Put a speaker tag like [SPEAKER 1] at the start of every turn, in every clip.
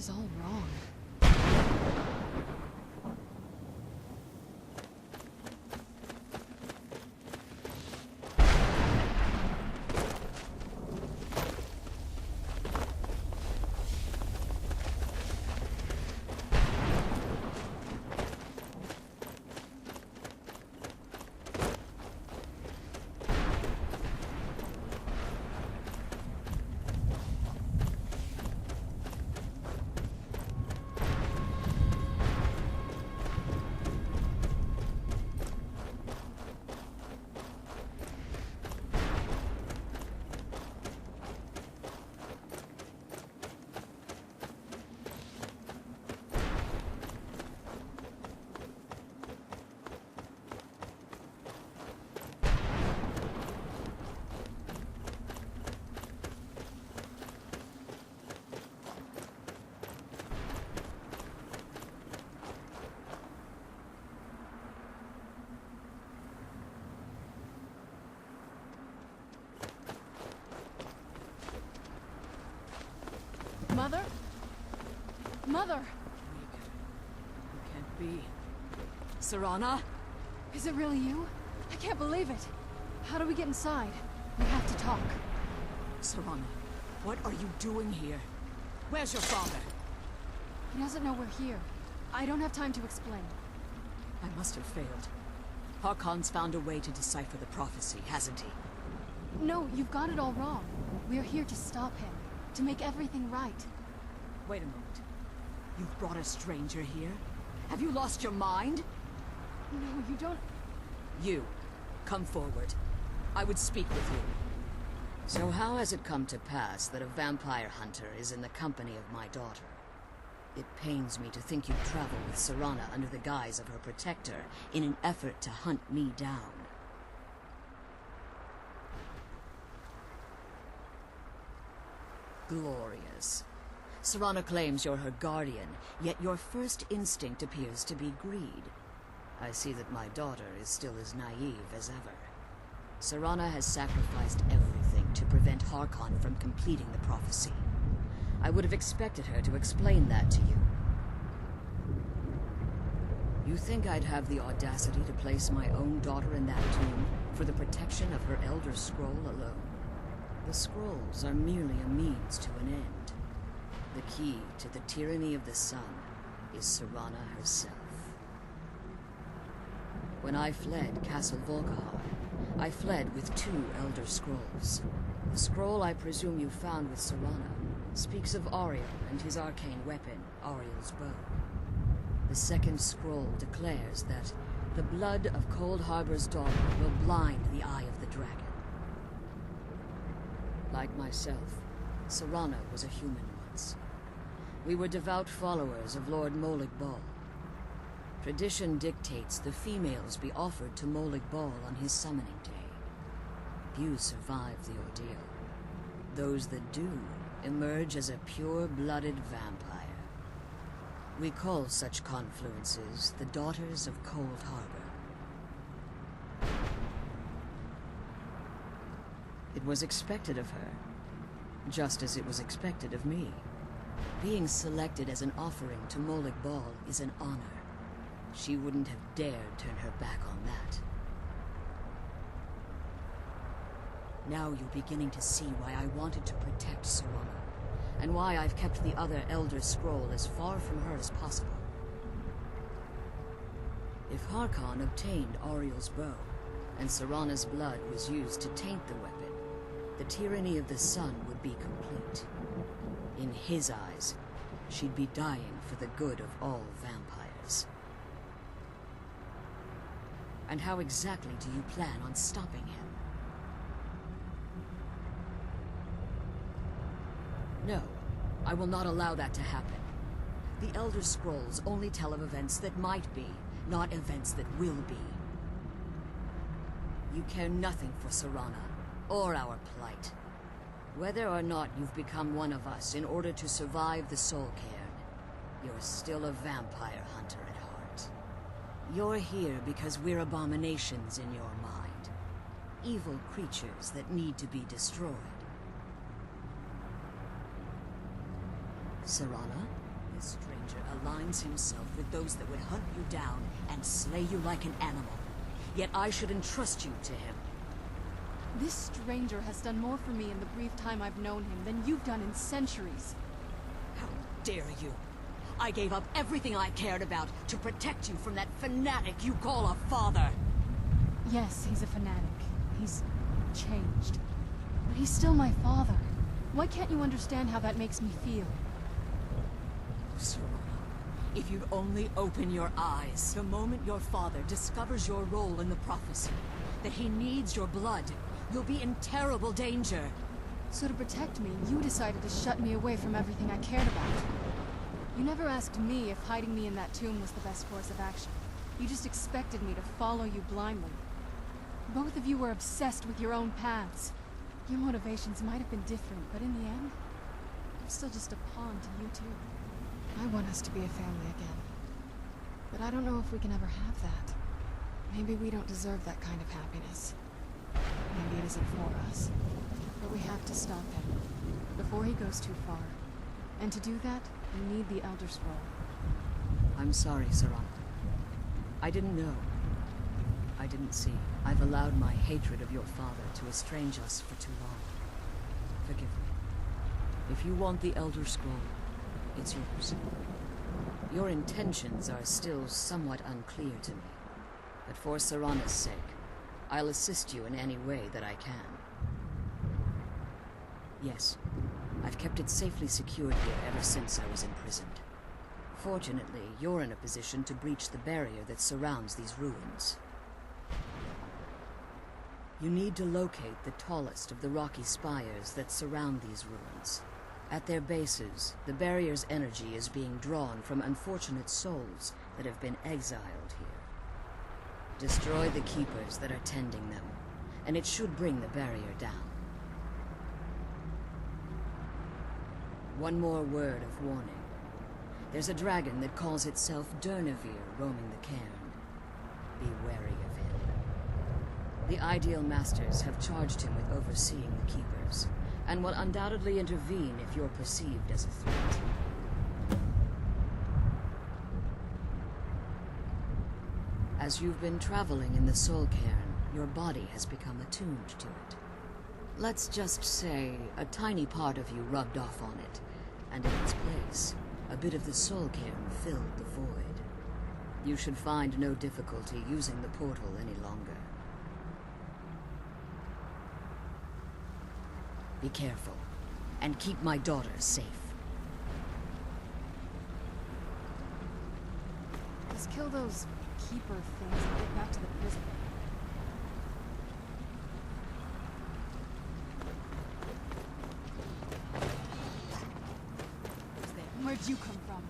[SPEAKER 1] is all wrong. Mother? Mother!
[SPEAKER 2] It can't be. Serana?
[SPEAKER 1] Is it really you? I can't believe it. How do we get inside? We have to talk.
[SPEAKER 2] Serana, what are you doing here? Where's your father?
[SPEAKER 1] He doesn't know we're here. I don't have time to explain.
[SPEAKER 2] I must have failed. Harkon's found a way to decipher the prophecy, hasn't he?
[SPEAKER 1] No, you've got it all wrong. We're here to stop him. To make everything right.
[SPEAKER 2] Wait a moment. You've brought a stranger here? Have you lost your mind?
[SPEAKER 1] No, you don't...
[SPEAKER 2] You, come forward. I would speak with you. So how has it come to pass that a vampire hunter is in the company of my daughter? It pains me to think you travel with Serana under the guise of her protector in an effort to hunt me down. Glorious. Serana claims you're her guardian, yet your first instinct appears to be greed. I see that my daughter is still as naive as ever. Serana has sacrificed everything to prevent Harkon from completing the prophecy. I would have expected her to explain that to you. You think I'd have the audacity to place my own daughter in that tomb for the protection of her Elder Scroll alone? The scrolls are merely a means to an end. The key to the tyranny of the sun is Serana herself. When I fled Castle Volkihar, I fled with 2 Elder Scrolls. The scroll I presume you found with Serana speaks of Ariel and his arcane weapon, Ariel's bow. The second scroll declares that the blood of Cold Harbor's daughter will blind the eye of the dragon. Like myself, Serana was a human once. We were devout followers of Lord Molig Bal. Tradition dictates the females be offered to Molig Bal on his summoning day. Few survive the ordeal. Those that do emerge as a pure-blooded vampire. We call such confluences the Daughters of Cold Harbor. It was expected of her, just as it was expected of me. Being selected as an offering to Molig Bal is an honor. She wouldn't have dared turn her back on that. Now you're beginning to see why I wanted to protect Serana, and why I've kept the other Elder Scroll as far from her as possible. If Harkon obtained Ariel's bow, and Serana's blood was used to taint the weapon, the tyranny of the sun would be complete. In his eyes, she'd be dying for the good of all vampires. And how exactly do you plan on stopping him? No, I will not allow that to happen. The Elder Scrolls only tell of events that might be, not events that will be. You care nothing for Serana, or our plight. Whether or not you've become one of us in order to survive the SoulCairn, you're still a vampire hunter at heart. You're here because we're abominations in your mind. Evil creatures that need to be destroyed. Serana, This stranger aligns himself with those that would hunt you down and slay you like an animal. Yet I should entrust you to him.
[SPEAKER 1] This stranger has done more for me in the brief time I've known him than you've done in centuries.
[SPEAKER 2] How dare you! I gave up everything I cared about to protect you from that fanatic you call a father!
[SPEAKER 1] Yes, he's a fanatic. He's changed. But he's still my father. Why can't you understand how that makes me feel?
[SPEAKER 2] Serana, if you'd only open your eyes. The moment your father discovers your role in the prophecy, that he needs your blood, you'll be in terrible danger.
[SPEAKER 1] So to protect me, you decided to shut me away from everything I cared about. You never asked me if hiding me in that tomb was the best course of action. You just expected me to follow you blindly. Both of you were obsessed with your own paths. Your motivations might have been different, but in the end, I'm still just a pawn to you two. I want us to be a family again. But I don't know if we can ever have that. Maybe we don't deserve that kind of happiness. Maybe it isn't for us. But we have to stop him, before he goes too far. And to do that, we need the Elder Scroll.
[SPEAKER 2] I'm sorry, Serana. I didn't know. I didn't see. I've allowed my hatred of your father to estrange us for too long. Forgive me. If you want the Elder Scroll, it's yours. Your intentions are still somewhat unclear to me. But for Serana's sake, I'll assist you in any way that I can. Yes, I've kept it safely secured here ever since I was imprisoned. Fortunately, you're in a position to breach the barrier that surrounds these ruins. You need to locate the tallest of the rocky spires that surround these ruins. At their bases, the barrier's energy is being drawn from unfortunate souls that have been exiled here. Destroy the keepers that are tending them, and it should bring the barrier down. One more word of warning. There's a dragon that calls itself Durnevere roaming the cairn. Be wary of him. The Ideal Masters have charged him with overseeing the keepers, and will undoubtedly intervene if you're perceived as a threat. As you've been traveling in the SoulCairn, your body has become attuned to it. Let's just say a tiny part of you rubbed off on it, and in its place, a bit of the SoulCairn filled the void. You should find no difficulty using the portal any longer. Be careful, and keep my daughter safe.
[SPEAKER 1] Just kill those keeper things and get back to the prison. Where'd you come from?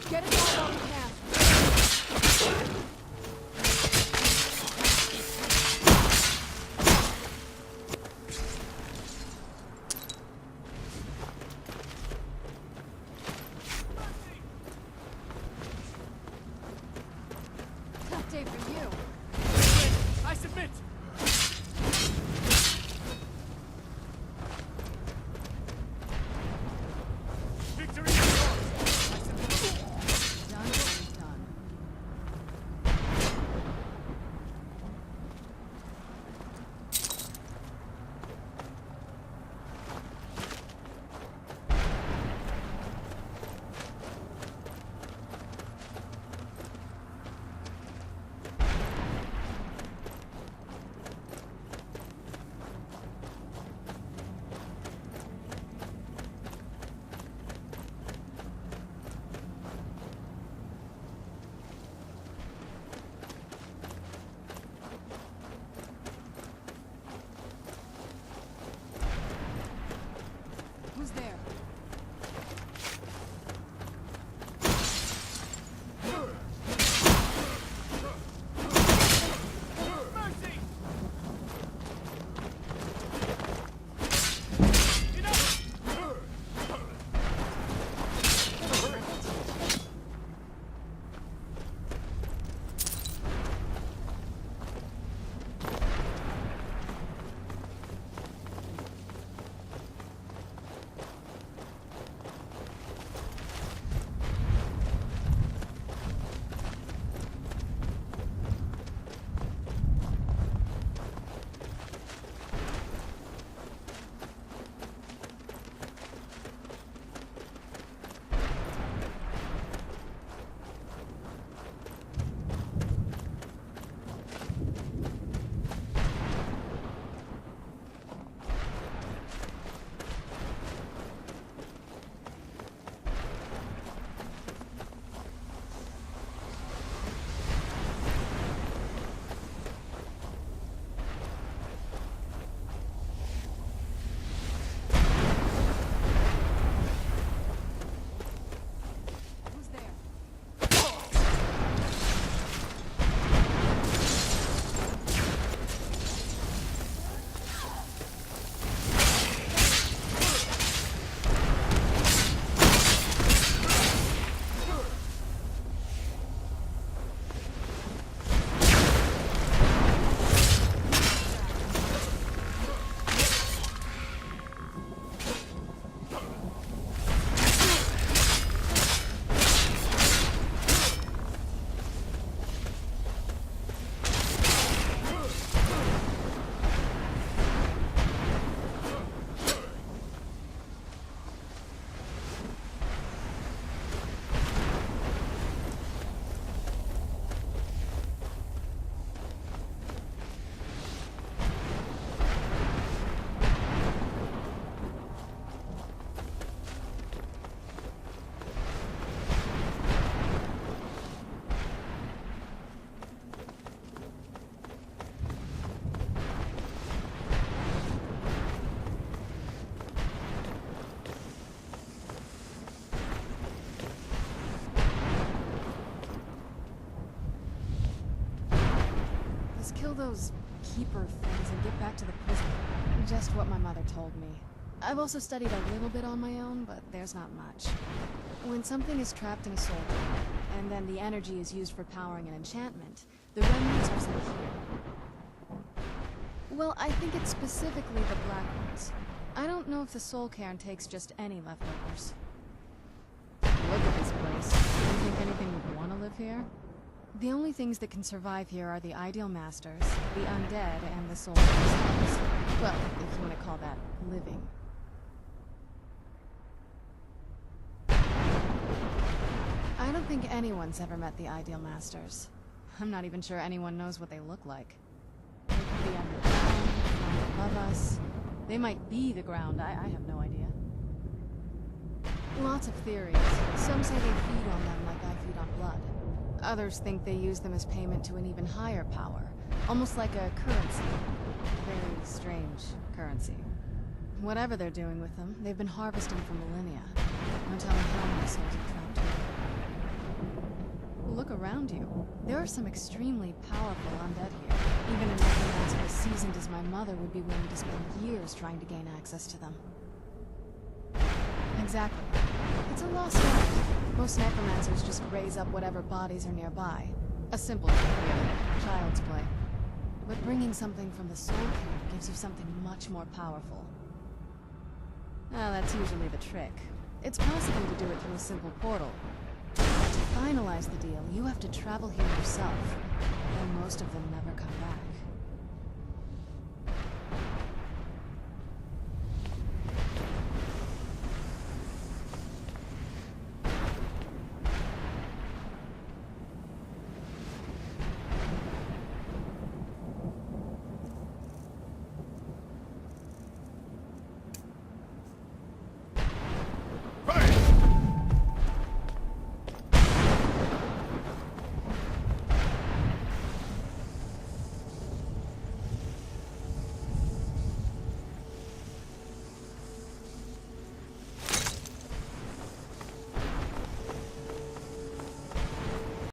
[SPEAKER 1] Get it all on the path. Tough day for you.
[SPEAKER 3] I submit! Victory is yours! I submit!
[SPEAKER 1] Done is done. those keeper things and get back to the prison. Just what my mother told me. I've also studied a little bit on my own, but there's not much. When something is trapped in a soul core, and then the energy is used for powering an enchantment, the remnants are sent here. Well, I think it's specifically the black ones. I don't know if the SoulCairn takes just any leftovers. Look at this place. Do you think anything would want to live here? The only things that can survive here are the Ideal Masters, the Undead, and the Souls themselves. Well, if you want to call that living. I don't think anyone's ever met the Ideal Masters. I'm not even sure anyone knows what they look like. They could be underground, flying above us. They might be the ground, I have no idea. Lots of theories. Some say they feed on them like I feed on blood. Others think they use them as payment to an even higher power, almost like a currency. A very strange currency. Whatever they're doing with them, they've been harvesting for millennia. No telling how many souls are trapped here. Look around you. There are some extremely powerful undead here. Even a necromancer as seasoned as my mother would be willing to spend years trying to gain access to them. Exactly. It's a lost art. Most necromancers just raise up whatever bodies are nearby. A simple trick, really. Child's play. But bringing something from the SoulCairn gives you something much more powerful. Ah, that's usually the trick. It's possible to do it through a simple portal. But to finalize the deal, you have to travel here yourself. And most of them never come back.